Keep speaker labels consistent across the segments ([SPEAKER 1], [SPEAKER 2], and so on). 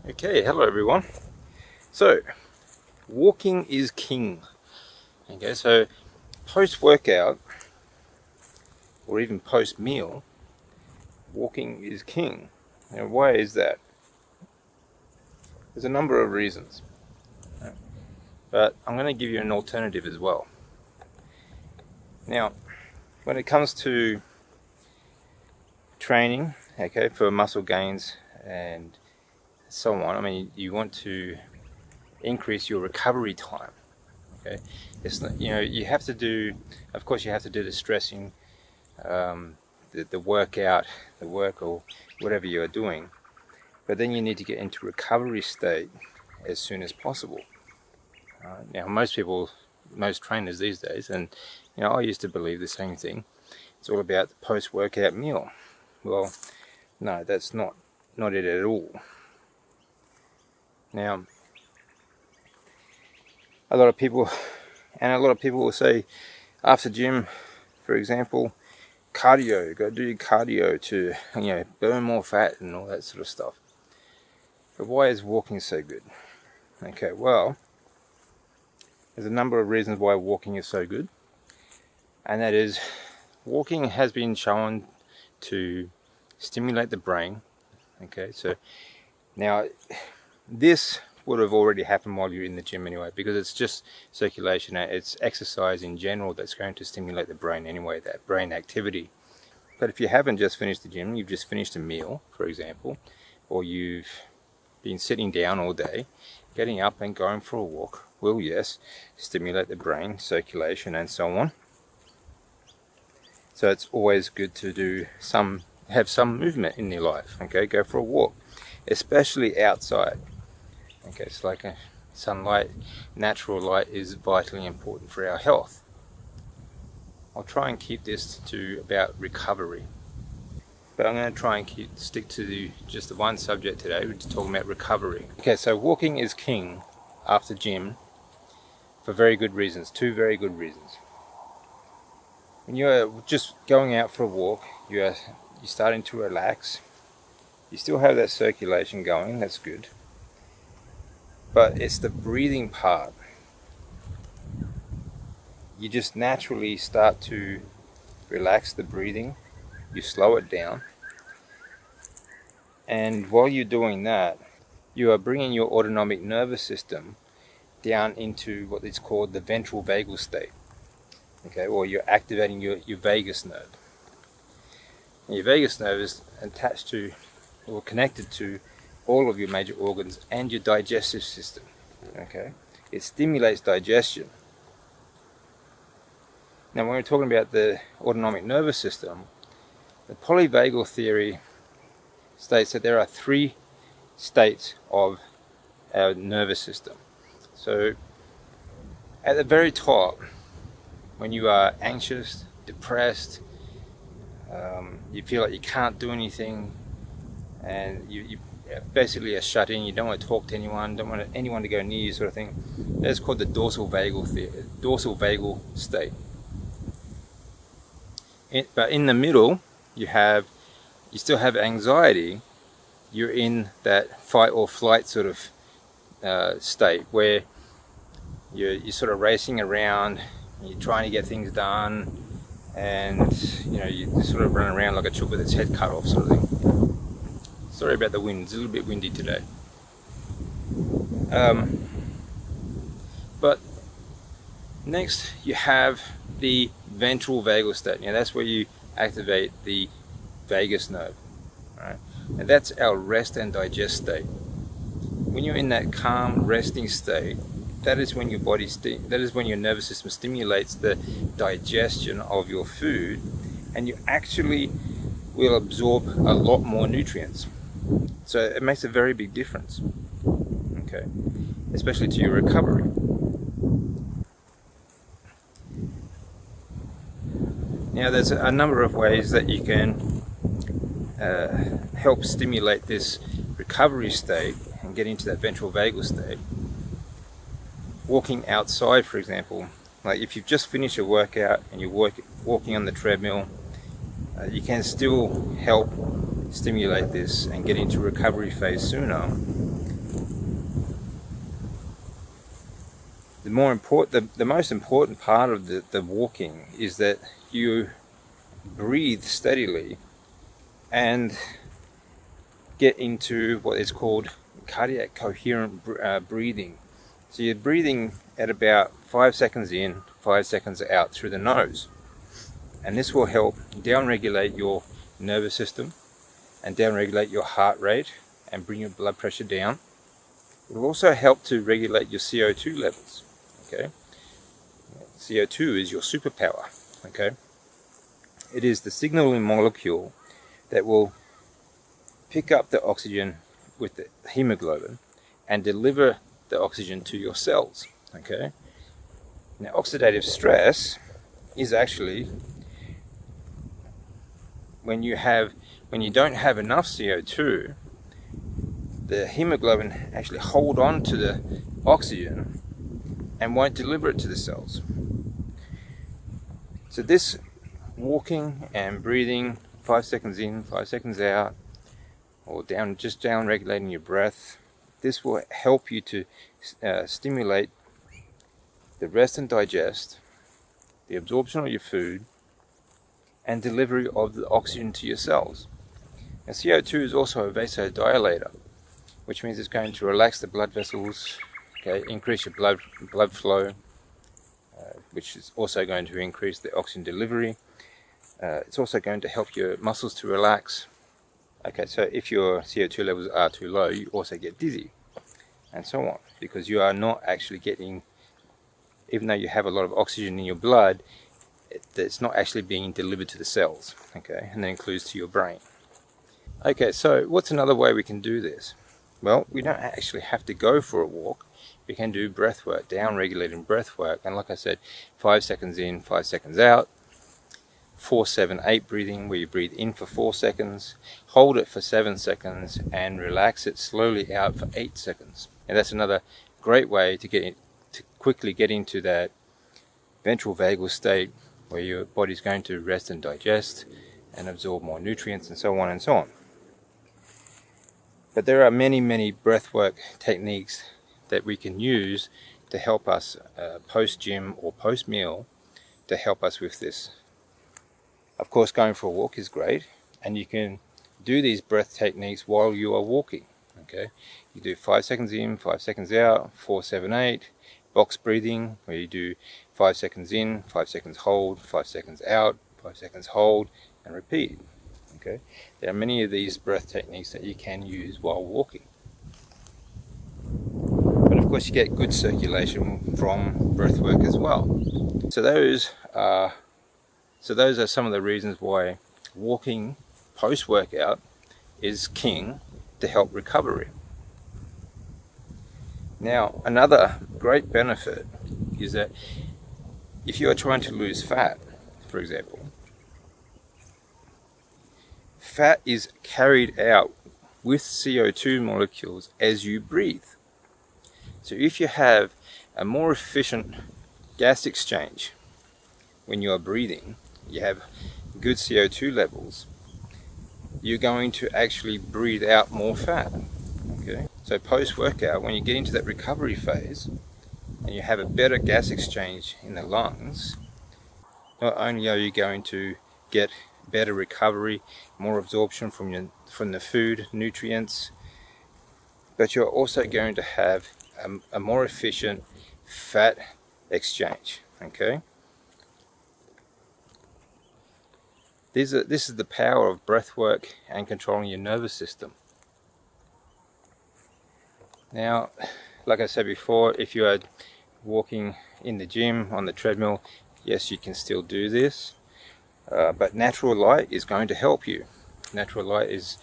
[SPEAKER 1] Okay, hello everyone. So, walking is king. Okay, so post-workout or even post-meal, walking is king. Now, why is that? There's a number of reasons, but I'm going to give you an alternative as well. Now, when it comes to training, okay, for muscle gains and so on, I mean, you want to increase your recovery time. Okay, it's not, you have to do, of course, you have to do the stressing, the workout, the work, or whatever you are doing, but then you need to get into recovery state as soon as possible. Now, most trainers these days, and I used to believe the same thing. It's all about the post-workout meal. Well, no, that's not it at all. Now, a lot of people will say after gym, for example, cardio, go do your cardio to burn more fat and all that sort of stuff. But why is walking so good? Okay, well, there's a number of reasons why walking is so good, and that is walking has been shown to stimulate the brain. Okay, so now this would have already happened while you're in the gym anyway, because it's just circulation, it's exercise in general that's going to stimulate the brain anyway, that brain activity. But if you haven't just finished the gym, you've just finished a meal, for example, or you've been sitting down all day, getting up and going for a walk will, yes, stimulate the brain, circulation, and so on. So it's always good to have some movement in your life. Okay, go for a walk, especially outside. Okay, it's like sunlight, natural light is vitally important for our health. I'll try and keep this to about recovery, but I'm going to try and stick to just the one subject today. We're talking about recovery. Okay, so walking is king after gym for very good reasons, two very good reasons. When you're just going out for a walk, you're starting to relax. You still have that circulation going, that's good. But it's the breathing part. You just naturally start to relax the breathing. You slow it down. And while you're doing that, you are bringing your autonomic nervous system down into what is called the ventral vagal state. Okay, or you're activating your vagus nerve. And your vagus nerve is attached to or connected to all of your major organs and your digestive system. Okay, it stimulates digestion. Now, when we're talking about the autonomic nervous system, the polyvagal theory states that there are three states of our nervous system. So, at the very top, when you are anxious, depressed, you feel like you can't do anything, and you basically are shut in, you don't want to talk to anyone, don't want anyone to go near you, sort of thing. That's called the dorsal vagal state. But in the middle, you still have anxiety. You're in that fight or flight sort of state where you're sort of racing around, you're trying to get things done, and you sort of run around like a chook with its head cut off, sort of thing. Sorry about the wind, it's a little bit windy today. But next you have the ventral vagal state. Now that's where you activate the vagus nerve, right? And that's our rest and digest state. When you're in that calm, resting state, that is when your nervous system stimulates the digestion of your food, and you actually will absorb a lot more nutrients. So it makes a very big difference, okay, especially to your recovery. Now, there's a number of ways that you can help stimulate this recovery state and get into that ventral vagal state. Walking outside, for example, like if you've just finished a workout and you're walking on the treadmill, you can still help stimulate this and get into recovery phase sooner the most important part of the walking is that you breathe steadily and get into what is called cardiac coherent breathing. So you're breathing at about 5 seconds in, 5 seconds out through the nose. And this will help downregulate your nervous system and downregulate your heart rate and bring your blood pressure down. It will also help to regulate your CO2 levels. Okay, CO2 is your superpower. Okay, it is the signaling molecule that will pick up the oxygen with the hemoglobin and deliver the oxygen to your cells. Okay, now oxidative stress is actually when you don't have enough CO2, the hemoglobin actually hold on to the oxygen and won't deliver it to the cells. So this walking and breathing 5 seconds in, 5 seconds out, or just down regulating your breath, this will help you to stimulate the rest and digest, the absorption of your food, and delivery of the oxygen to your cells. Now, CO2 is also a vasodilator, which means it's going to relax the blood vessels, okay, increase your blood flow, which is also going to increase the oxygen delivery. It's also going to help your muscles to relax. Okay, so if your CO2 levels are too low, you also get dizzy, and so on, because you are not actually getting, even though you have a lot of oxygen in your blood, it's not actually being delivered to the cells, okay, and that includes to your brain. Okay, so what's another way we can do this? Well, we don't actually have to go for a walk. We can do breath work, down-regulating breath work, and like I said, 5 seconds in, 5 seconds out, 4-7-8 breathing, where you breathe in for 4 seconds, hold it for 7 seconds, and relax it slowly out for 8 seconds. And that's another great way to quickly get into that ventral vagal state where your body's going to rest and digest and absorb more nutrients and so on and so on. But there are many breathwork techniques that we can use to help us post-gym or post-meal to help us with this. Of course, going for a walk is great, and you can do these breath techniques while you are walking. Okay, you do 5 seconds in, 5 seconds out, 4-7-8, box breathing, where you do 5 seconds in, 5 seconds hold, 5 seconds out, 5 seconds hold, and repeat. Okay, there are many of these breath techniques that you can use while walking. But of course, you get good circulation from breath work as well. So those are some of the reasons why walking post-workout is king to help recovery. Now, another great benefit is that if you are trying to lose fat, for example, fat is carried out with CO2 molecules as you breathe. So if you have a more efficient gas exchange when you are breathing, you have good CO2 levels, you're going to actually breathe out more fat. Okay? So post-workout, when you get into that recovery phase and you have a better gas exchange in the lungs, not only are you going to get better recovery, more absorption from the food, nutrients, but you're also going to have a more efficient fat exchange. Okay? This is the power of breath work and controlling your nervous system. Now, like I said before, if you are walking in the gym on the treadmill, yes, you can still do this, but natural light is going to help you. Natural light is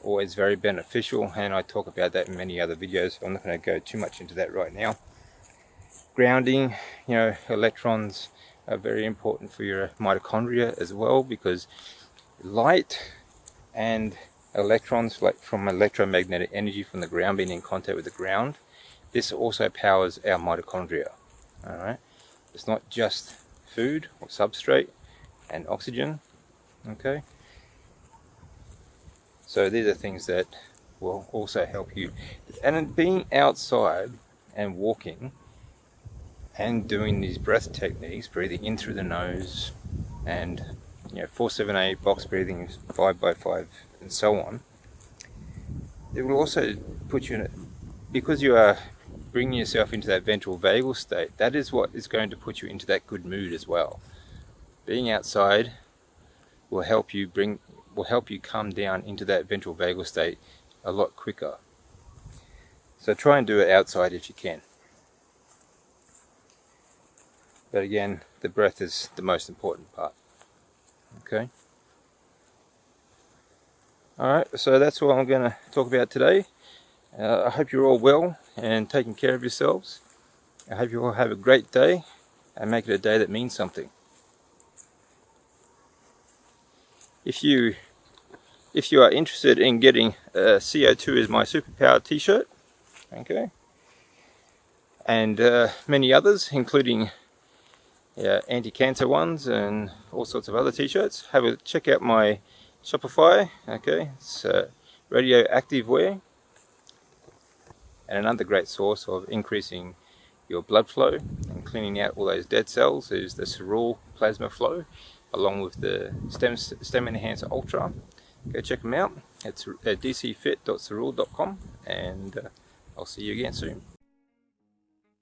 [SPEAKER 1] always very beneficial, and I talk about that in many other videos, so I'm not going to go too much into that right now. Grounding, electrons are very important for your mitochondria as well, because light and electrons, like from electromagnetic energy from the ground being in contact with the ground, this also powers our mitochondria. All right, it's not just food or substrate and oxygen. Okay, so these are things that will also help you. And being outside and walking and doing these breath techniques, breathing in through the nose, and 4-7-8 box breathing, 5x5, and so on, it will also put you in it, because you are bringing yourself into that ventral vagal state. That is what is going to put you into that good mood as well. Being outside will help you come down into that ventral vagal state a lot quicker. So try and do it outside if you can. But again, the breath is the most important part. Okay. Alright, so that's what I'm going to talk about today. I hope you're all well and taking care of yourselves. I hope you all have a great day and make it a day that means something. If you are interested in getting CO2 is my superpower t-shirt, okay, and many others, including anti-cancer ones and all sorts of other t-shirts, check out my Shopify. Okay, it's radioactive wear, and another great source of increasing your blood flow and cleaning out all those dead cells is the Cerule plasma flow, along with the Stem Enhancer Ultra. Go check them out. It's at dcfit.cerule.com, and I'll see you again soon.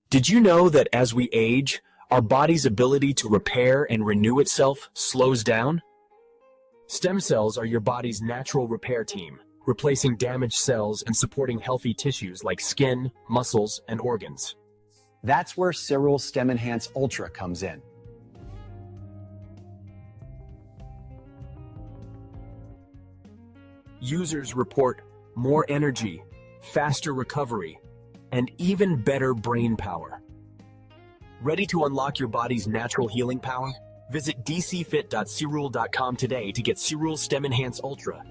[SPEAKER 2] Did you know that as we age, our body's ability to repair and renew itself slows down? Stem cells are your body's natural repair team, replacing damaged cells and supporting healthy tissues like skin, muscles, and organs.
[SPEAKER 3] That's where Cerule Stem Enhance Ultra comes in.
[SPEAKER 2] Users report more energy, faster recovery, and even better brain power. Ready to unlock your body's natural healing power? Visit dcfit.cerule.com today to get Cerule Stem Enhance Ultra.